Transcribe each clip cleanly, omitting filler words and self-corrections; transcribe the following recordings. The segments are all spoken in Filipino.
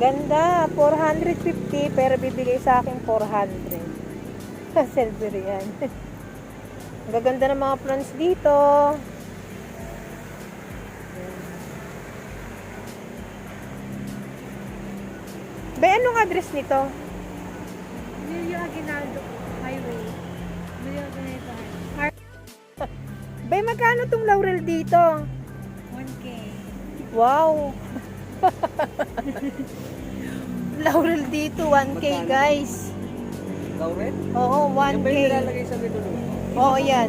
Ganda, 450 pero bibigay sa akin 400. Silver yan. Ang gaganda ng mga plants dito. Be, anong address nito? Emilio Aguinaldo Highway. Emilio Aguinaldo Highway. Be, magkano tong laurel dito? 1K. Wow! Laurel dito, 1K guys. Laurel? Oo, Yan ba 1K. yung nilalagay sa middle? Oo, yan.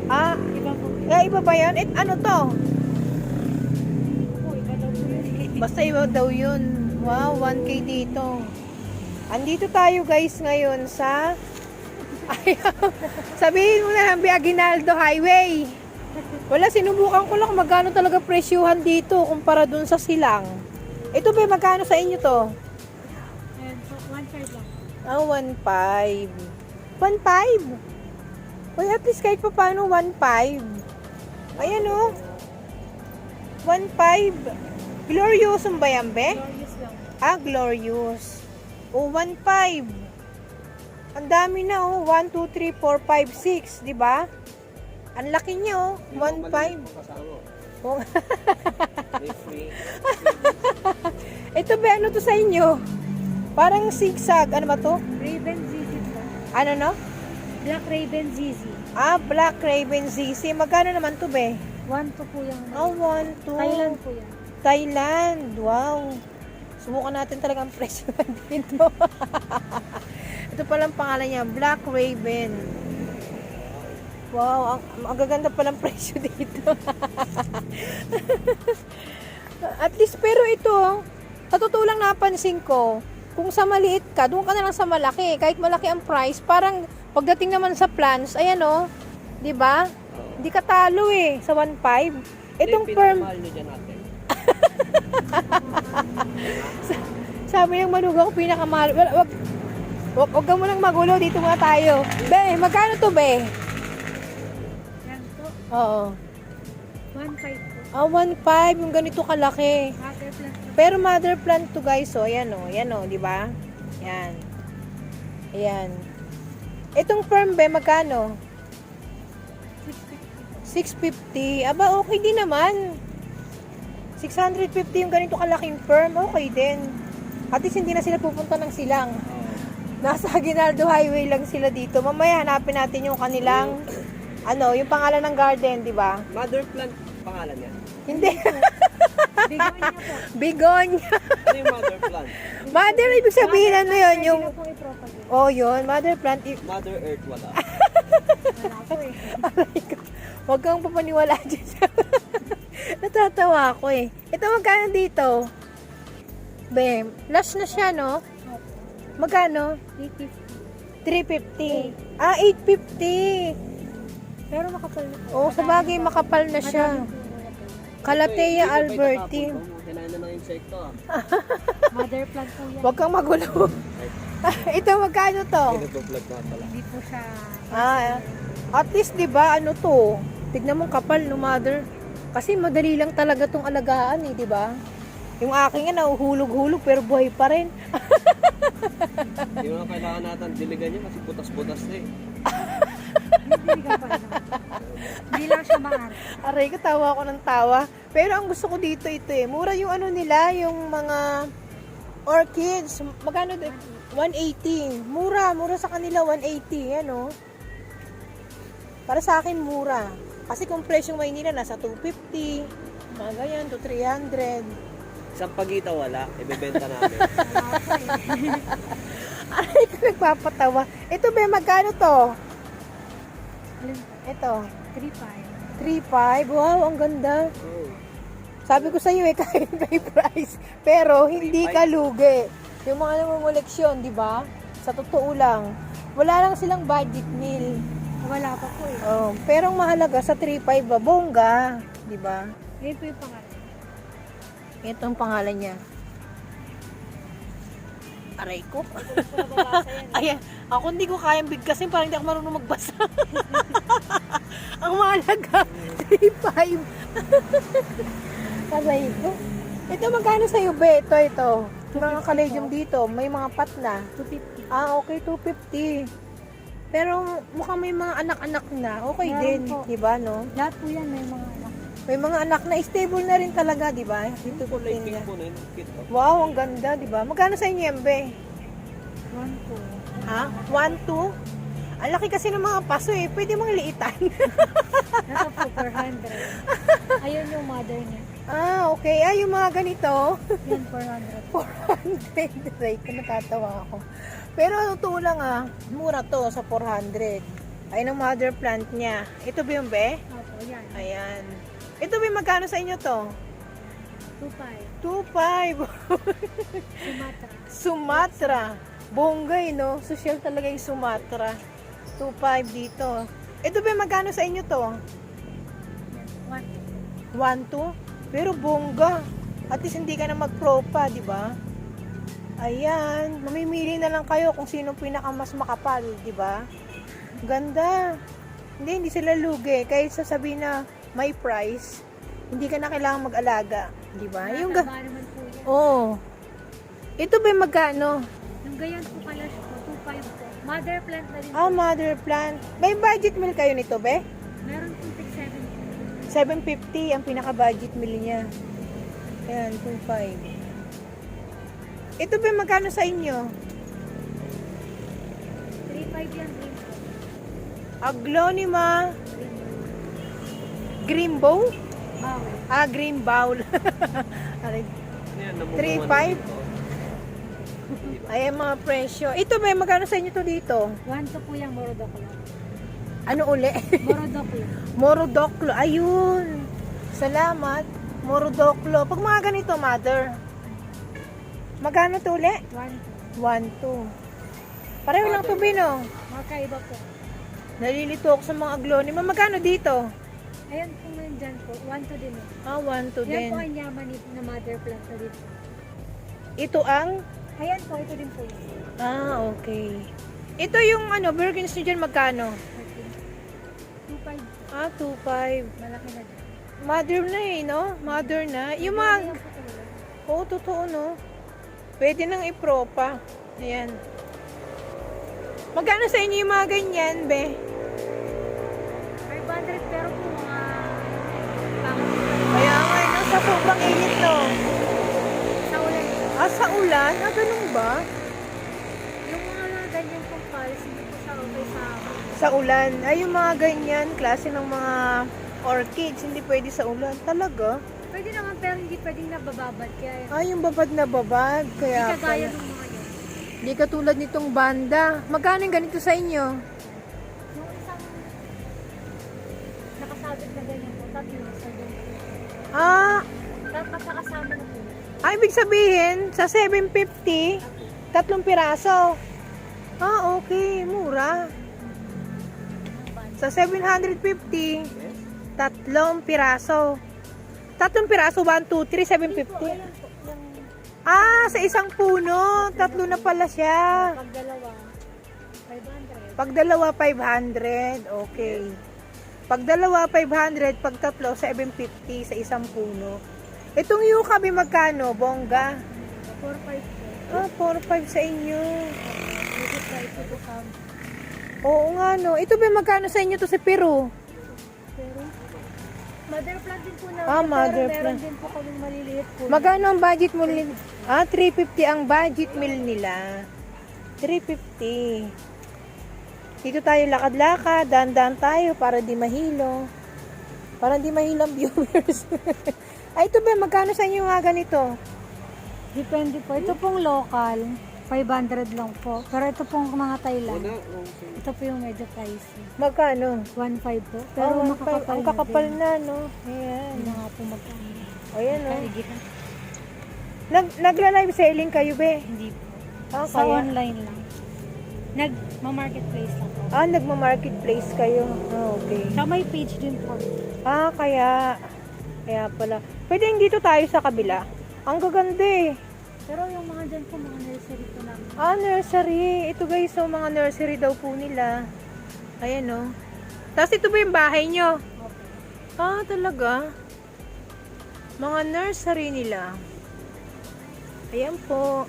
Ah, Iba po. iba ba yan? Ano to? Po, iba daw po yun. Basta iba daw yun. Wow, 1K dito. Andito tayo guys ngayon sa sabihin mo na lang Aguinaldo Highway. Wala, sinubukan ko lang kung magkano talaga presyuhan dito kumpara dun sa Silang. Ito ba, magkano sa inyo to? Ayan po, 1 lang. Ah, 1.5. 1.5? Well, at least kahit pa paano 1.5. Ayan o. 1.5. Glorious ba yan, be? Glorious lang. Ah, glorious. O, 1.5. Ang dami na oh. 1, 2, 3, 4, 5, 6. Diba? Ang laki niya oh. 1.5. Oh. Ito ba, ano to sa inyo? Parang zigzag. Ano ba to? Raven ZZ po. Ano no? Black Raven ZZ. Ah, Black Raven ZC. Magkano naman to be? 1 po yung Oh, 1, 2. Thailand po yan. Thailand. Wow. Subukan natin talagang presyo dito. Ito palang pangalan niya, Black Raven. Wow, ang gaganda palang presyo dito. At least, pero ito, sa totoo lang napansin ko, kung sa maliit ka, doon ka na lang sa malaki. Kahit malaki ang price, parang pagdating naman sa plants, ayan o, di ba? Hindi ka talo eh, sa 1.5. Itong firm, Pinamahal nyo dyan natin. sabi ng manugang ko, pinakamahal. Wag ka mo nang magulo, dito muna tayo. Be, magkano to, be? Yan po. Oo. 1.5 po. Ah, 1.5, yung ganito kalaki. Water plant po. Pero mother plant to guys, oh, ayan oh, di ba? Yan. Ayan. Itong firm, be, magkano? 650. Aba, okay din naman. 650 yung ganito kalaking firm, okay din. At least hindi na sila pupunta ng Silang. Nasa Aguinaldo Highway lang sila dito. Mamaya hanapin natin yung kanilang yung pangalan ng garden, di ba? Mother plant pangalan yan. Hindi. Bigonia po. Begonia. Ano yung mother plant? Mother, ibig sabihin ano yun? Yung, Hindi na po i-propagate. oh yun, mother plant. Mother Earth wala. Wala po eh. Huwag kang papaniwala dyan. Natatawa ako eh. Ito magkano dito? Be, last na siya, no? Magkano? 850. 350. Ah, 850. Pero makapal na po. Oh, sa bagay makapal na siya. Calathea alberti. Kailangan na ng insekto ah. Mother plant po yan. Huwag kang magulo. Ito magkano to? Nagpa-vlog na pala. Hindi po siya... Ah, at least 'di ba ano to? Tignan mo kapal no, mother. Kasi madali lang talaga tong alagaan eh, 'di ba? Yung akin nga nahuhulog-hulog pero buhay pa rin. Hindi mo na kailangan natin diligan niya kasi butas-butas na eh. Hindi ka pa na. Hindi lang siya maarte. Aray ko, tawa ako ng tawa. Pero ang gusto ko dito ito eh. Mura yung ano nila, yung mga orchids. Magkano? 180. Mura sa kanila 180. Ano? Para sa akin mura. Kasi kung presyong Maynila nasa 250. Mga ganyan, to 300. Isang pagita wala, ibebenta namin. Wala po eh. Aray ko, nagpapatawa. Ito ba, magkano to? Alin po? Ito. 3.5. 3.5. Wow, ang ganda. Oh. Sabi ko sa iyo eh, kahit may price. Pero hindi ka lugi. Yung mga nangungoleksyon, di ba? Sa totoo lang. Wala lang silang budget meal. Wala pa po eh. Oh, pero ang mahalaga sa 3.5 ba, bongga. Di ba? Ngayon po yung pangalan. Ito ang pangalan niya. Aray ko. Ayan, ako hindi ko kayang bigkasin, parang hindi ako marunong magbasa. Ang mahalaga, 3.5. Aray ko. Ito magkano sa'yo, be? Ito. mga caladium dito, may mga pat na. 250. Ah, okay, 250. Pero mukhang may mga anak-anak na. Okay Meron din, po. di ba, no? Lahat po yan may mga anak. May mga anak na stable na rin talaga, di ba? Dito po Kulay niya. pink po na yun. Cute oh. Wow, ang ganda, di ba? Magkano sa inyo, Embe? 1 po. Ha? 1, 2? Ang laki kasi ng mga paso eh. Pwede mong liitan. Nasa po 400. Ayun yung mother niya. Ah, okay. Ah, yung mga ganito. Yan 400. 400. Right, natatawa ako. Pero totoo lang ah, mura to sa 400. Ayun ang mother plant niya. Ito ba yung be? Opo, yan. Ayan. Ito ba yung magkano sa inyo to? 2.5. 2.5. Sumatra. Sumatra. Bonggay, no? Social talaga yung Sumatra. 2.5 dito. Ito ba yung magkano sa inyo to? 1. 1.2? Pero bongga. At least hindi ka na magpropa, di ba? Ayan. Mamimili na lang kayo kung sino pinakamas makapal, di ba? Ganda. Hindi sila lugi. Kahit sasabihin na may price, hindi ka na kailangan mag-alaga. Di ba? Yung Taba naman po yan. oh. Ito ba yung magkano? Yung ganyan po pala siya po, 2.5 po. Mother plant na rin po. Ah, mother plant. May budget meal kayo nito, be? Meron po 6.7. 750 ang pinaka-budget meal niya. Ayan, 2.5. Ito ba yung magkano sa inyo? 3.5 yan rin po. Aglonema Green Bowl? Bawal. Ah, Green Bowl. Aray. Yan, namumunga 3.5? na dito. Ayan mga presyo. Ito ba yung magkano sa inyo to dito? 1 to po yung morodoklo. Ano uli? Morodoklo. Morodoklo. Ayun. Salamat. Morodoklo. Pag mga ganito, mother. Magkano to uli? 1 to. 1, 2. Pareho lang to, Bino. Makaiba po. Nalilito ako sa mga aglonema. Magkano dito? Ayan po ngayon dyan po. 1 to din. Ah, 1, 2 Yan din. po ang yaman na mother plant na dito. Ito ang? Ayan po, ito din po yun. Ah, okay. Ito yung ano, Birkins nyo dyan magkano? 2.5 po. Ah, 2.5. Malaki na din. Mother na eh, no? Mother na. Yung mga... Ayan po talaga. Oo, totoo, no? Pwede nang ipropa. Ayan. Magkano sa inyo yung mga ganyan, be? 500 pero po mga Kaya nga, no? Sa sobrang init, no? sa ulan. Ah, sa ulan? Ah, ganun ba? Yung mga ganyan pong palis, hindi po siya okay sa Sa ulan. Ay, yung mga ganyan, klase ng mga orchids, hindi pwede sa ulan. Talaga? pwede naman pero hindi pwedeng nabababad. Kaya Ay, yung babad na babad. hindi Kaya kagaya pala. ng mga yun. Hindi katulad nitong banda. Magkano yung ganito sa inyo? Yung isang nakasabit na ganyan po, tatlo sa ganyan. Ah, Magkakasama na po. ibig sabihin, sa 750, 3 piraso. Ah, okay. Mura. Sa 750, 3 piraso. 3 piraso, 1, 2, 3, 750. Ayan po, yung Ah, sa isang puno. 3 na pala siya. pag dalawa, 500. Pag dalawa, 500. Okay. Pag dalawa, 500. Pag tatlo, 750 sa isang puno. Itong yukabi magkano? Bongga? 4.5 po. Ah, 4-5 sa inyo. Medyo price po sa Oo nga, no. Ito ba magkano sa inyo to sa Peru? pero mother plant din po na. Ah, mother pero plant. meron din po kaming maliliit po. Magkano ang budget mo? 350 ang budget meal nila. 350. Dito tayo lakad-lakad, dandan tayo para di mahilo. Para di mahilo ang viewers. Ay, ito ba? Magkano sa inyo nga ganito? Depende po. Ito pong local, 500 lang po. Pero ito pong mga Thailand, Wala. Okay. ito po yung medyo pricey. Magkano? 1.5 po. Pero Oh, makakapal ang na kakapal din. na, no? Ayan. Hindi na nga po magkano. Ayan, no? Kaigihan. Nagla-live selling kayo, be? Hindi po. Ah, Sa kaya? online lang. Nag-marketplace lang po. Ah, nagma-marketplace kayo. Ah, okay. Sa may page din po. Ah, kaya pala. Pwede yung dito tayo sa kabila. Ang gaganda eh. Pero yung mga dyan po, mga nursery po namin. Ah, nursery. Ito guys, so mga nursery daw po nila. Ayan, no. Tapos ito ba yung bahay nyo? Okay. Ah, talaga? Mga nursery nila. Ayan po.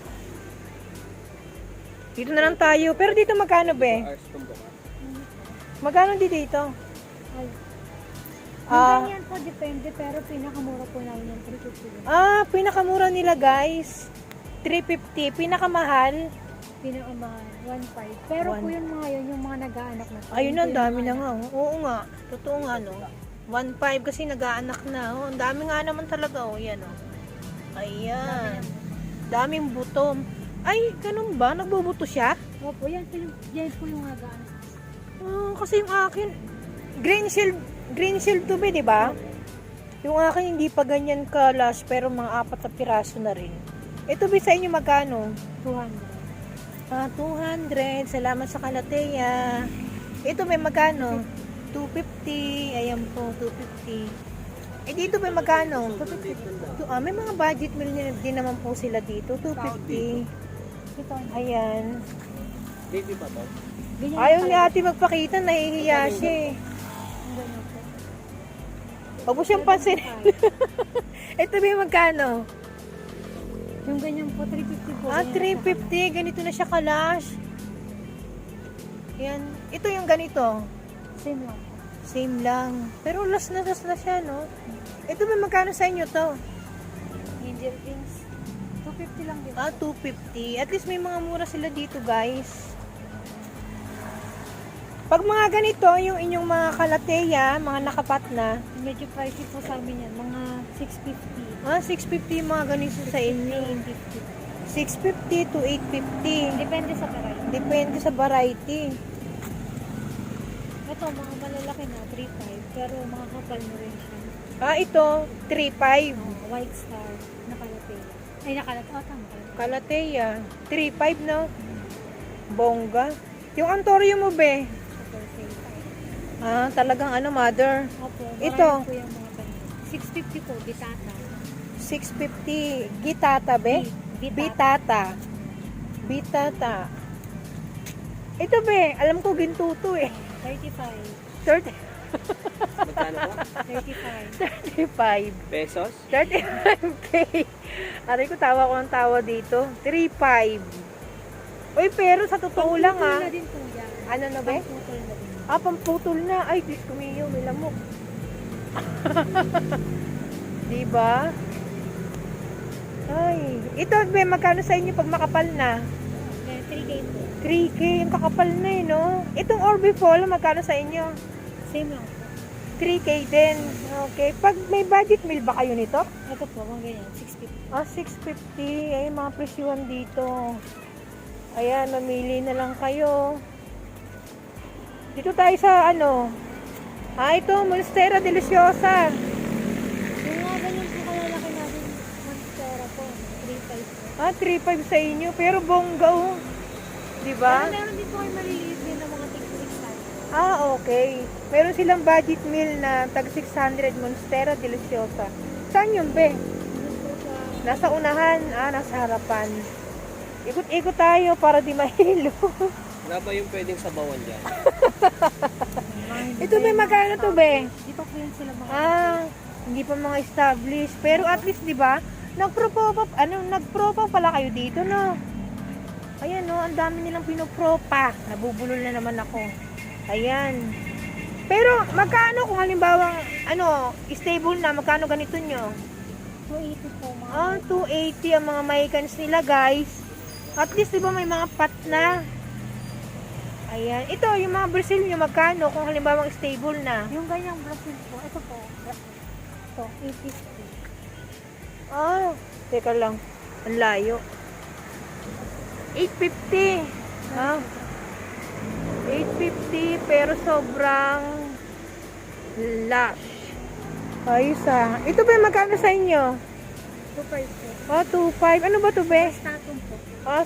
Dito na lang tayo. Pero dito magkano, be? Hours kung buka. Magkano dito? Ay. Ah. Yung ganyan po, depende, pero pinakamura po namin yung 350. Pinakamura nila, guys. 350. Pinakamahal. Pinakamahal, 1.5. Pero po One. yung mga yun, yung mga nag-aanak na. Ayun na, ang Yung dami mga na nga. Oh. Oo nga. Totoo nga, no? 1.5 kasi nag-aanak na. Oh, ang dami nga naman talaga. Oh, yan, oh. Ayan. Daming buto. Ay, ganun ba? Nagbubuto siya? Opo, yan po yung nag-aanak. Kasi yung akin, green shield to be, di ba? Yung akin hindi pa ganyan ka-lash, pero mga 4 na piraso na rin. Ito ba sa inyo magkano? 200. 200. Salamat sa Kalatea. Ito may magkano? 250. Ayan po, 250. Dito may magkano? 250. May mga budget meal din naman po sila dito. 250. Ito, Ayan. Baby pa to? ganyan Ayaw po ni ate magpakita, nahihiya siya eh. yung ganyan po. Huwag mo siyang pansin. Ito ba yung magkano? Yung ganyan po, 350 po. ganyan 350. Ganito na siya kalash. Yan. Ito yung ganito. po. Same lang po. Same lang. Pero last na siya, no? Ito ba magkano sa inyo to? Angel Wings. 250 lang din. 250. At least may mga mura sila dito, guys. Pag mga ganito, yung inyong mga kalateya, mga nakapat na, Medyo pricey po sa amin yan. Mga 650. 650 yung mga ganito sa inyo. 850. 650 to 850. Depende sa variety. Depende sa variety. Ito, mga malalaki na, 3.5. Pero mga kapal na rin siya. Ito, 3.5. White Star, nakalapay. Ay, nakalapay. Tama. Kalateya, 3.5, no? Bongga. Yung Antorio mo, be? Super sale tayo. Talagang mother. Opo, Ito. marami po yung mga ganito. 650 po, bitata. 650. Gitata, be? Bitata. Bitata. Ito, be? Alam ko gintuto, eh. 35. 30. Magkano po? 35. 35. Pesos? 35K. Aray ko, tawa ko ng tawa dito. 3.5. Uy, pero sa totoo lang, Pangputol na din po yan. Ano na, be? Pangputol na din. Pamputol na. Ay, Diyos ko miyo, may lamok. Diba? Ay, ito, be, magkano sa inyo pag makapal na? 3K po. 3K, yung kakapal na eh, no? Itong Orbifol, magkano sa inyo? Same lang po. 3K din. Okay. Pag may budget meal ba kayo nito? Ito po, mga ganyan. 650. 650. Ay, mga presyuhan dito. Ayan, mamili na lang kayo. Dito tayo sa ito, Monstera Deliciosa. Yung mga ganyan po kalalaki natin, Monstera po. 3.5 po. 3.5 sa inyo. Pero bongga, oh. Diba? Pero meron din po kayo maliliit din na mga tig-600. Okay. Meron silang budget meal na tag 600 Monstera Deliciosa. Saan yun, be? Doon po sa... Nasa unahan. Nasa harapan. Ikot-ikot tayo para di mahilo. Wala ba yung pwedeng sabawan dyan? Ito, be, magkano to, be? Di pa po yan sila mga... Hindi pa mga established. Pero at least, di ba, nagpro pa pala kayo dito, no? Ayan, no, ang dami nilang pinopropa. Nabubulol na naman ako. Ayan. Pero, magkano kung halimbawa, stable na, magkano ganito nyo? 280 po mga... 280 ang mga Maycans nila, guys. At least, di ba, may mga pat na. Ayan. Ito, yung mga Brazil nyo, magkano kung halimbawa stable na? Yung ganyang Brazil po, ito po. Ito, 850. Teka lang. Ang layo. 850. 850 pero sobrang lush. Ayos Ito ba magkano sa inyo? 2.5 po. 2.5. Ano ba to, be? Statum po.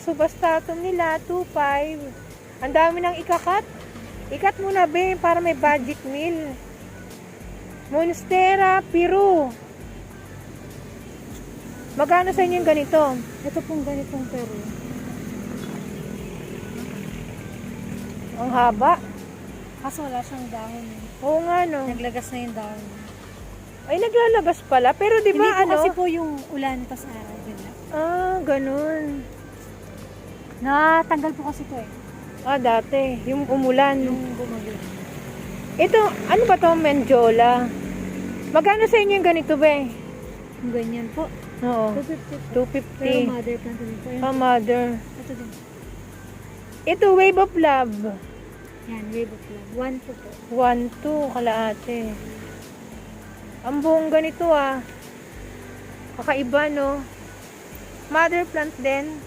Subastatum nila. 2.5. Ang dami nang ikakat. Ikat muna, be, para may budget meal. Monstera, Peru. Magkano sa inyo yung ganito? Ito pong ganitong pero. Ang haba. Kaso wala siyang dahon. Oo nga, no. Naglagas na yung dahon. Ay, naglalabas pala. Pero di Hindi ba po ano? kasi po yung ulan tas araw. Ganun. Ah, ganun. Natanggal po kasi to eh. Ah, dati. Yung umulan. Yung bumagyo. Ito, ano ba to? Menjola. Magkano sa inyo yung ganito, be? Yung ganyan po. Oo. 250 po. Pero 250. mother plant din po. Ah, mother. Ito din. Ito, Wave of Love. Yan, wave of love. 1 po po. 1, 2, kalaate. Ang buong ganito ah. Kakaiba, no? Mother plant din.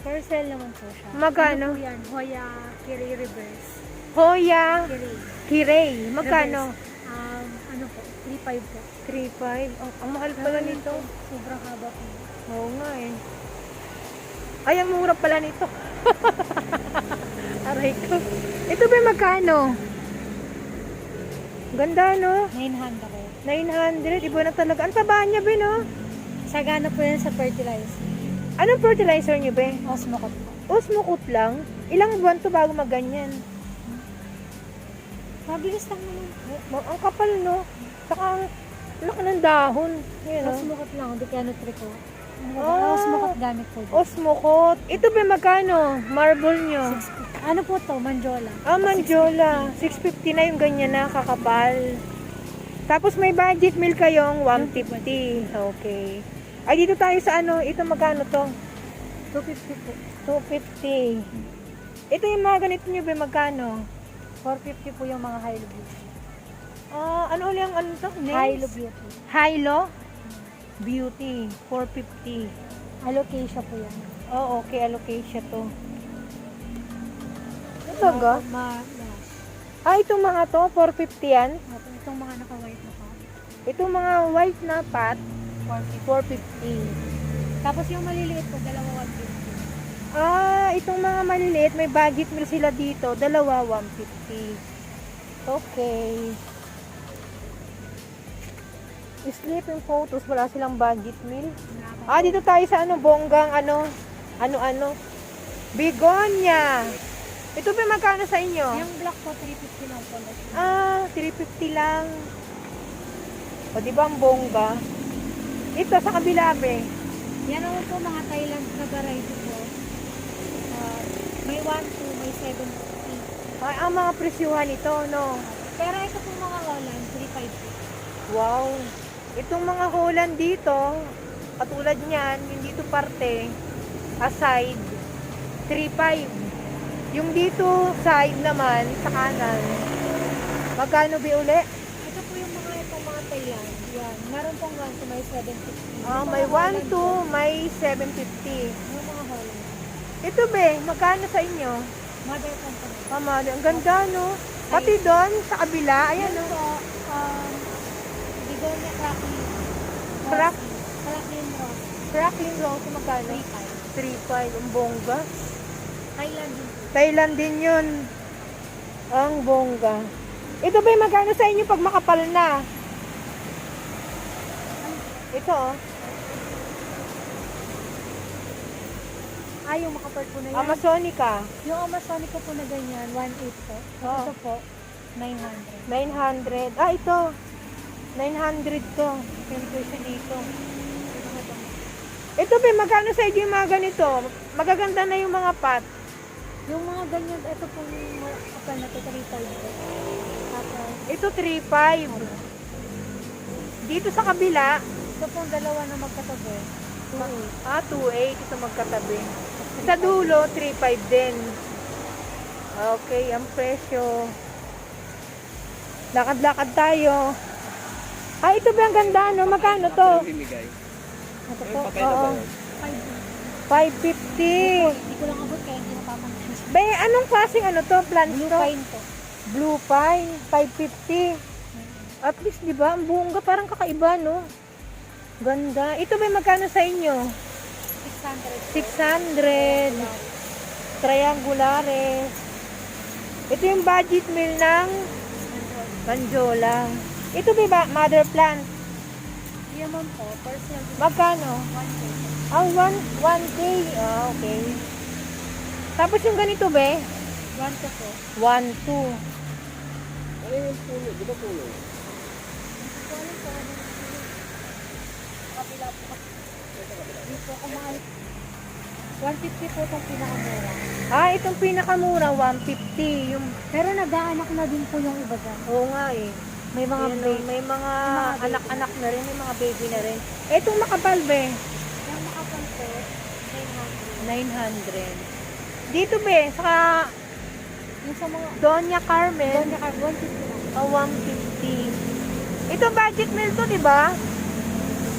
For sale naman po siya. Magkano? Ano po yan? Hoya Kiri Reverse. Hoya Kiri. Kirei. Magkano? Reverse. Ano po? 3.5 po. 3.5. Ang mahal pala nito. Sobrang haba po. Oo nga eh. Ay, ang mura pala nito. Aray ko. Ito ba magkano? Ganda, no? 900 ko. 900. Iba na talaga. Ang taba niya, be, no? Sagana po yan sa fertilizer. Anong fertilizer niyo, be? Osmocot po. Osmocot lang? Ilang buwan to bago maganyan? Mabilis lang naman. Ang kapal, no? Saka ang laki ng dahon. Yan, no? Osmocot lang. Hindi kaya Nutrico. Ah. Osmocot gamit po. Osmocot. Ito ba magkano? Marble nyo? Ano po to? Manjola. Ah, Manjola. 650 na yung ganyan na kakapal. Tapos may budget meal kayong 150. Okay. Ay, dito tayo sa ano. Ito magkano to? 250 po. 250. Ito yung mga ganito nyo ba magkano? 450 po yung mga Hilo Beauty. Ah, ano ulit ang ano to? Names? Hilo Beauty. Hilo Beauty. 450. Alocasia po yan. Oh, okay. Alocasia to. Ito ga? Lash. Ah, itong mga to, 450 yan. Itong mga naka-white na pa. Itong mga white na pot, 450. Tapos yung maliliit po, dalawa 150. Ah, itong mga maliliit, may budget meal sila dito. Dalawa, 150. Okay. Sleeping photos, wala silang budget meal. Ah, dito tayo sa ano, bonggang ano. Begonia. Ito ba magkano sa inyo? Yung black po, 350 lang po. Ah, 350 lang. O, di ba ang bongga? Ito, sa kabila, be. Yan naman po mga Thailand na variety po. May 1, 2, may 750. Ay, ang mga presyuhan ito, no? Pero ito po mga Holland, 350. Wow. Itong mga Holland dito, katulad niyan, yung dito parte, aside, 3.5. Yung dito side naman, sa kanan, magkano ba uli? Ito po yung itong mga Thailand. Yan. Meron pong 1 to may 750. Ah, Yung may mga Holland 1, po, 2, may 750. Yung mga Holland. Ito be, magkano sa inyo? Mother company. Mama, ang ganda, no? Pati doon, sa kabila, ayan, Yan no? po, Bigonia Cracklin. Crack, Cracklin Rose. cracking rose, magkano? 3.5. 3.5, ang bongga. Thailand din po. Thailand din yun. Ang bongga. Ito ba magkano sa inyo pag makapal na? Ito, oh. Yung makapart po na yan. Amazonica. Yung Amazonic po na ganyan, 1.8 po. Oo. Ito po, 900. 900. Ah, ito. 900 to. Yung presyo dito. Ito ba, magkano sa inyo yung mga ganito? Magaganda na yung mga pot. Yung mga ganyan, ito po yung mga kapal na to, 3.5 po. Tapos, Ito 3.5. Dito sa kabila, ito pong dalawa na magkatabi. 2.8. 2.8. Ito magkatabi. Sa dulo, 3.5 din. Okay, ang presyo. Lakad-lakad tayo. Ah, ito ba ang ganda, no? Magkano to? Bimigay. Ito Ay, po, papel na ba Oo. yun? 550. Hindi ko lang abot kaya hindi napapansin. Be, anong klaseng ano to? Plants Blue to? pine po. Blue pine, 550. At least, di ba? Ang bunga parang kakaiba, no? Ganda. Ito ba magkano sa inyo? 600 po. 600. Triangulares. Ito yung budget meal ng Manjola. Ito ba mother plant? Yan man po, personal. Magkano? 1K. Ah, 1K. Ah, okay. Tapos yung ganito ba? 1 to po. 1, 2. Ano yung puno? Di ba puno? ko alam kung ano. Kapila po. Dito ako mga 150 po itong pinakamura. Ah, itong pinakamura, 150. Yung, Pero nag-aanak na din po yung iba dyan. oo nga eh. May mga Ayan, break. may mga baby. anak-anak na rin, may mga baby na rin. Itong makapal be, Yung makapal po, 900. Dito be, saka 900. Yung sa mga Doña Carmen, doon naka 150 lang. 150. Ito budget meal to, di ba?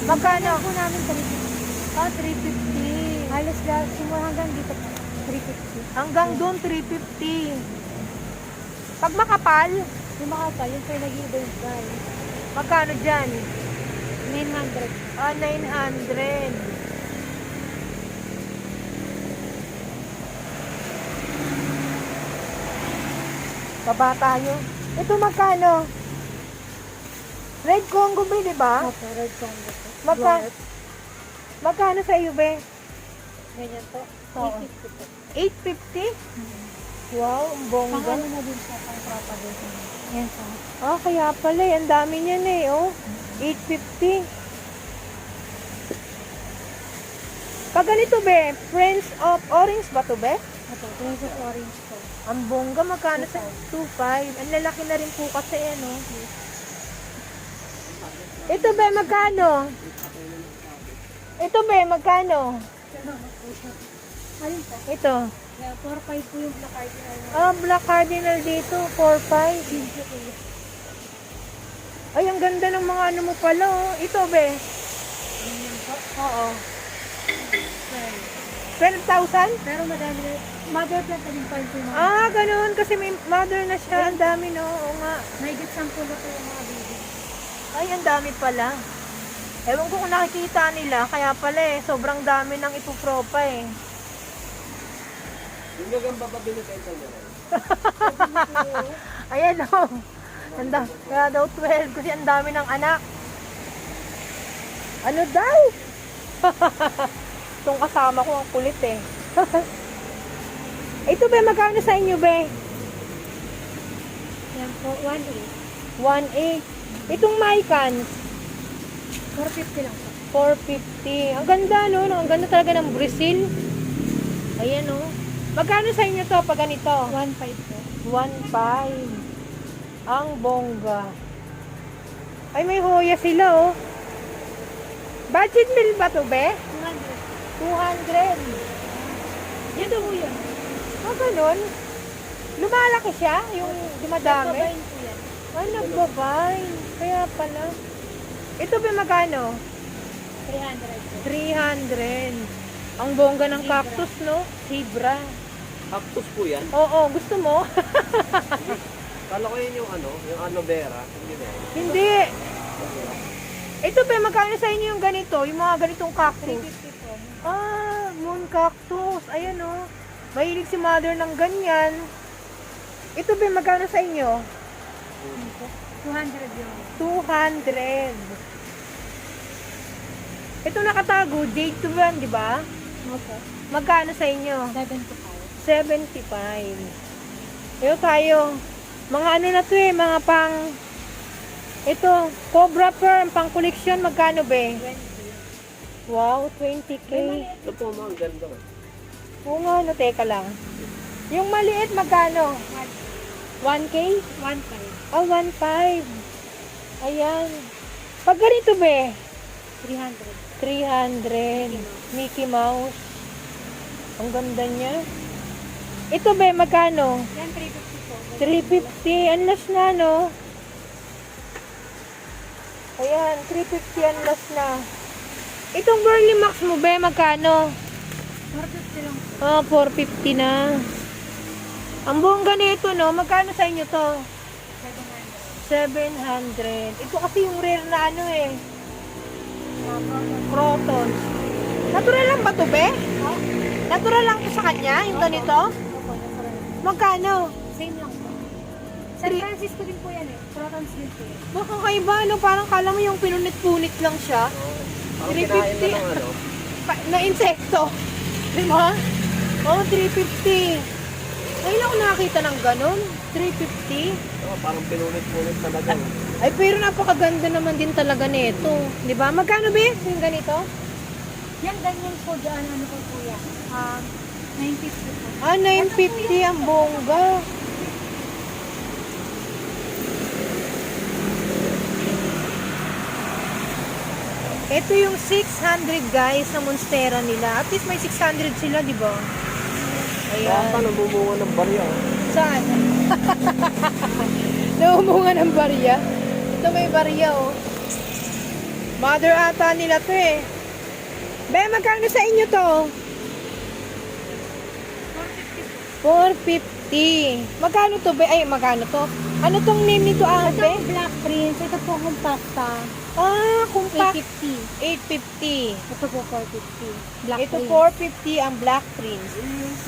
Magkano? Po namin 350. Ah, 350. Halos simula hanggang dito po. 350. Hanggang doon, 350. Pag makapal, Yung makapal, yung kayo nag-iiba yung price. magkano dyan? 900. Ah, 900. Baba tayo. Ito magkano? Red Congo ba, di ba? Opo, red combo po. Magka- Magkano sa iyo, be? Ganyan po. Oo. 850 po. 850? Wow, ang bongga. Pang ano na din po, pang propagation. Yan po. Ah, kaya pala eh. Ang dami niyan eh, oh. 850. Pag ganito, be, Friends of Orange ba to, be? Ito, Prince of Orange po. Ang bongga, magkano sa 2.5? Ang lalaki na rin po kasi, ano. Ito, be, magkano? Ito, be, magkano? Alin po? Ito. Yeah, 4-5 po yung Black Cardinal. Ah, Black Cardinal dito, 4.5. Video po yun. Ay, ang ganda ng mga ano mo pala, oh. Ito, be. Ganyan po. Oo. Well, 12,000? pero madami na. Mother plant na din pa yung mga. Ah, ganun. Kasi may mother na siya. Ang dami, no? Oo nga. May good sample na po yung mga baby. Ay, ang dami pala. Ewan ko kung nakikita nila. Kaya pala eh. Sobrang dami ng ipupropa eh. Yung gagamba pa binibenta nyo. Ayan, oh. Kaya daw 12 kasi ang dami ng anak. Ano daw? Itong kasama ko ang kulit eh. Ito be, magkano sa inyo be? Yan po, 1.8. 1.8. Itong Mycan, 450 lang po. 450. Ang ganda no? Ang ganda talaga ng Brazil. Ayan oh. Magkano sa inyo to pag ganito? 1.5 po. 1.5. Ang bongga. Ay, may hoya sila oh. Budget meal ba to be? 200. 200. Yan daw po yun. Ah, ganun. Lumalaki siya, yung dumadami. Babayin po yan. Ay, nagbabine. Kaya pala. Ito ba magkano? 300 po. 300. Ang bongga ng cactus, no? Zebra. Cactus po yan. Oo, gusto mo? Kala ko yun yung ano, yung aloe vera. Hindi ba? Hindi. Ito ba, magkano sa inyo yung ganito? Yung mga ganitong cactus? 350 po. Ah, moon cactus. Ayan, oh. Mahilig si mother ng ganyan. Ito ba, magkano sa inyo? 200 yun. 200. Ito nakatago, jade to ba, di ba? Opo. Magkano sa inyo? 75. 75. Ito tayo. Mga ano na to eh, mga pang... Ito, Cobra Pearl, pang collection, magkano ba? 20. Wow, 20k. Ito po mga ganda. Oo nga, no, teka lang. Yung maliit, magkano? 1k? 1.5. Ah, 1.5. Ayan. Pag ganito ba? 300. 300. Mickey Mouse. Ang ganda niya. Ito ba, magkano? Yan, 350 po. 350. Unless na, no? Ayan, 350 unless na. Itong Burley Max mo ba, magkano? 450 lang po. Ah, 450 na. Ang bongga nito, no? Magkano sa inyo to? 700. Ito kasi yung rare na ano eh. Croton. Natural lang ba to, be? Natural lang to sa kanya, yung ganito? Opo, natural. Magkano? Same lang po. San Francisco din po yan eh. Protons din po yan. Baka kaiba, no? Parang kala mo yung pinunit-punit lang siya. Parang kinain na ng ano. Na insekto. Di ba? Oh, 350. Ngayon ako nakakita ng ganun. 350. Oh, parang pinunit-punit talaga. Ay, pero napakaganda naman din talaga nito. Di ba? Magkano ba yung ganito? Yan, ganyan po dyan. Ano po po yan? 950 po. Ah, 950 ang bongga. Ito yung 600 guys sa Monstera nila. At least may 600 sila, di ba? Baka Ayan. namumunga ng barya. Saan? Naumunga ng barya. Ito may barya, oh. Mother ata nila to eh. Be, magkano sa inyo to? 450. Magkano to, be? Ay, magkano to? Ano tong name nito, Ito ate? ang Black Prince. Ito po compacta. Ah, compact. 850. 850. Ito po 450. Black Ito Prince. 450 ang Black Prince.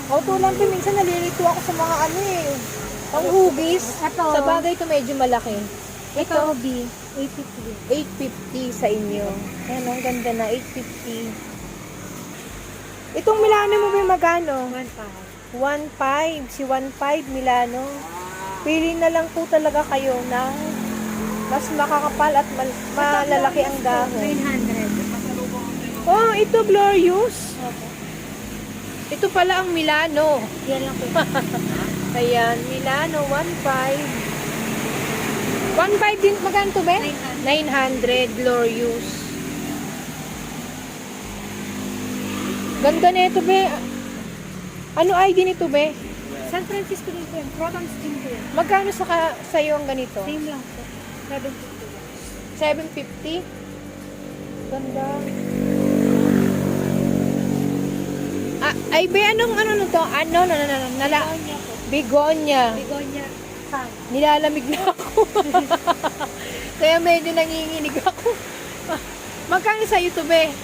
O, tulang to, minsan nalilito ako sa mga ano eh. Ang hugis. Ito. Sa bagay to medyo malaki. Ito, Ito, OB. 850. 850 sa inyo. Ayan, ang ganda na, 850. Itong Milano mo ba magkano? 1.5. 1.5. Si 1.5 Milano. Pili na lang po talaga kayo ng mas makakapal at malalaki ang dahon. 900. Oh, ito Glorious. Opo. Ito pala ang Milano. Yan lang po. Ayan, Milano, 1.5. 1.5 din, magkano to, be? 900 Glorious. Ganda na ito, be. Ano ID nito, be? San Francisco din po yan. Proton Steam po yan. Magkano sa'yo ang ganito? Same lang po. 750. 750? Ganda. Ah, ay, be, anong ano to? Ano, nala, Begonia po. Begonia. Begonia Sun. Nilalamig na ako. Kaya medyo nanginginig ako. Magkano sa'yo to, be? 1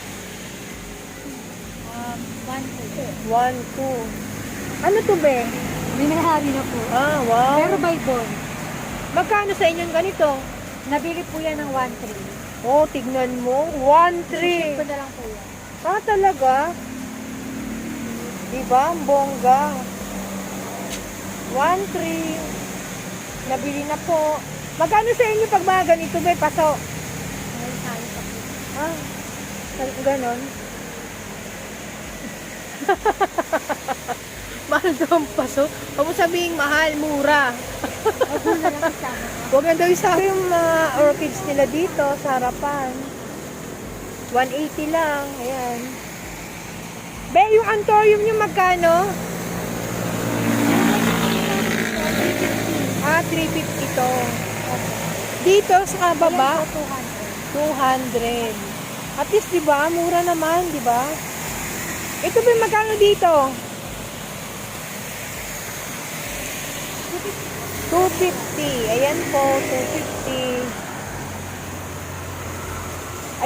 1, 2. Ano to, be? Minahari na po. Ah, wow. Pero by bond. Magkano sa inyong ganito? Nabili po yan ng 1.3. Oh, tignan mo. Ship 1.3. ko na lang po yan. Ah, talaga? Diba? Ang bongga. 1.3. Nabili na po. Magkano sa inyo pag mga ganito, be? Paso. Ngayon tayo pa po. Ah, ganon. Mahal daw ang paso. Huwag mo sabihin mahal, mura. Huwag mo na lang isama. Huwag na daw isa yung mga orchids nila dito sa harapan. 180 lang. Ayan. Be, yung anthurium nyo magkano? Ah, 350 to. Dito sa baba, Yan po, 200. 200. At least, di ba? Mura naman, di ba? Ito ba magkano dito? 250. Ayan po, 250.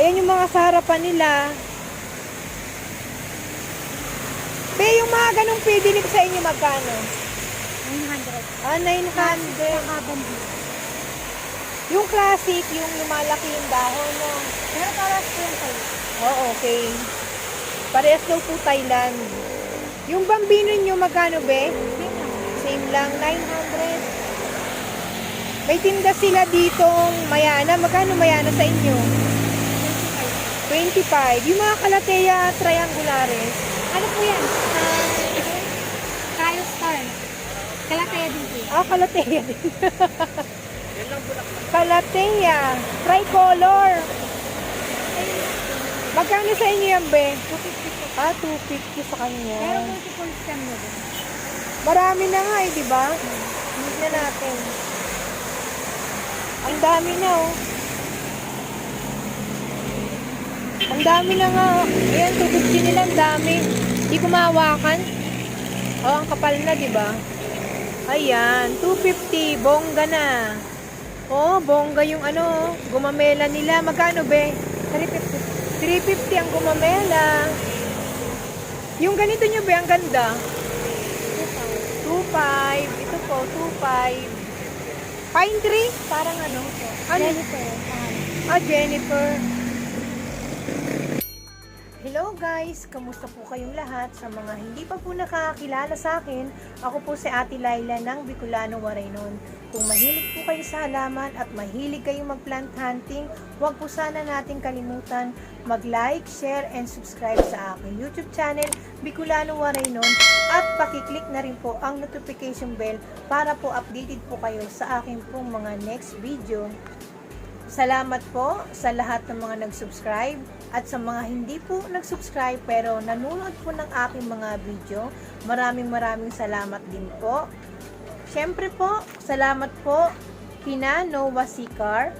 Ayan yung mga sa harapan nila. Be, yung mga ganong pidilip sa inyo magkano? 900. Ah, 900. Habang dito. Yung classic, yung lumalaki yung dahon, no? Pero parang po yan kayo. Oh, okay. Parehas daw po Thailand. Yung bambino nyo, magkano, be? Same lang. Same lang, 900. May tinda sila ditong Mayana. Magkano Mayana sa inyo? 25. Yung mga Calathea triangulares. Ano po yan? Kyle Star. Kalataya din po yan. Ah, Calathea din. Calathea. Tricolor. Magkano sa inyo yan, be? 250 po. Ah, 250 sa kanya. Pero multiple stem na din. Marami na nga eh, di ba? Hindi na natin. Ang dami na, oh. Ang dami na nga, oh. Ayan, 250 nila, ang dami. Hindi ko mahawakan. Oh, ang kapal na, di ba? Ayan, 250, bongga na. Oh, bongga yung ano, gumamela nila. Magkano, be? 350. 350 ang gumamela. Yung ganito nyo, be, ang ganda. 2.5. Ito po, 2.5. Pine tree? Parang ano? Ano? Jennifer. Ah, Jennifer. Hello guys! Kamusta po kayong lahat? Sa mga hindi pa po nakakakilala sa akin, ako po si Ate Laila ng Bicolano Waraynon. Kung mahilig po kayo sa halaman at mahilig kayong mag-plant hunting, huwag po sana natin kalimutan mag-like, share, and subscribe sa aking YouTube channel, Bicolano Waraynon, at pakiclick na rin po ang notification bell para po updated po kayo sa aking pong mga next video. Salamat po sa lahat ng mga nag-subscribe at sa mga hindi po nag-subscribe pero nanonood po ng aking mga video. Maraming salamat din po. Siyempre po, salamat po kina Noah Sicar,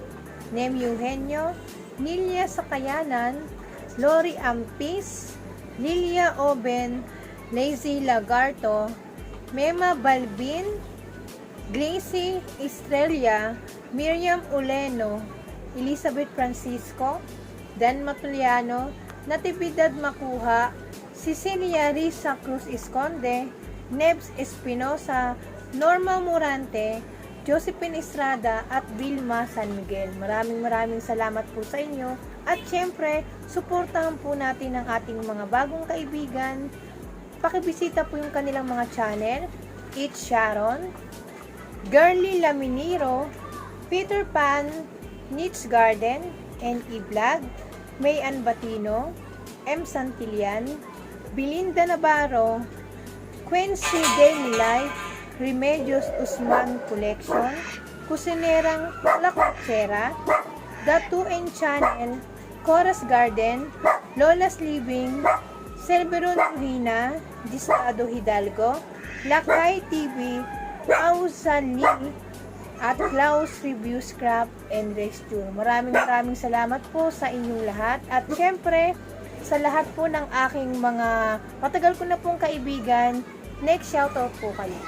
Nem Eugenio, Nilia Sakayanan, Lori Ampis, Lilia Oben, Lazy Lagarto, Mema Balbin, Gracie Estrella, Miriam Uleno, Elizabeth Francisco, Dan Matuliano, Natividad Makuha, Cecilia Risa Cruz Esconde, Nebs Espinosa, Norma Morante, Josephine Estrada at Vilma San Miguel. Maraming salamat po sa inyo. At syempre, suportahan po natin ang ating mga bagong kaibigan. Pakibisita po yung kanilang mga channel, It's Sharon, Girly Laminiro, Peter Pan, Niche Garden, N.E. Vlog, May Ann Batino, M. Santillan, Belinda Navarro, Quincy Daily Life, Remedios Usman Collection, Kusinerang La Cochera, The 2N Channel, Chorus Garden, Lola's Living, Cerberon Rina, Disado Hidalgo, Lakay TV, Ausan Lee, at Klaus Reviews Craft and Rescue. Maraming salamat po sa inyong lahat. At syempre, sa lahat po ng aking mga matagal ko na pong kaibigan, next shoutout po kayo.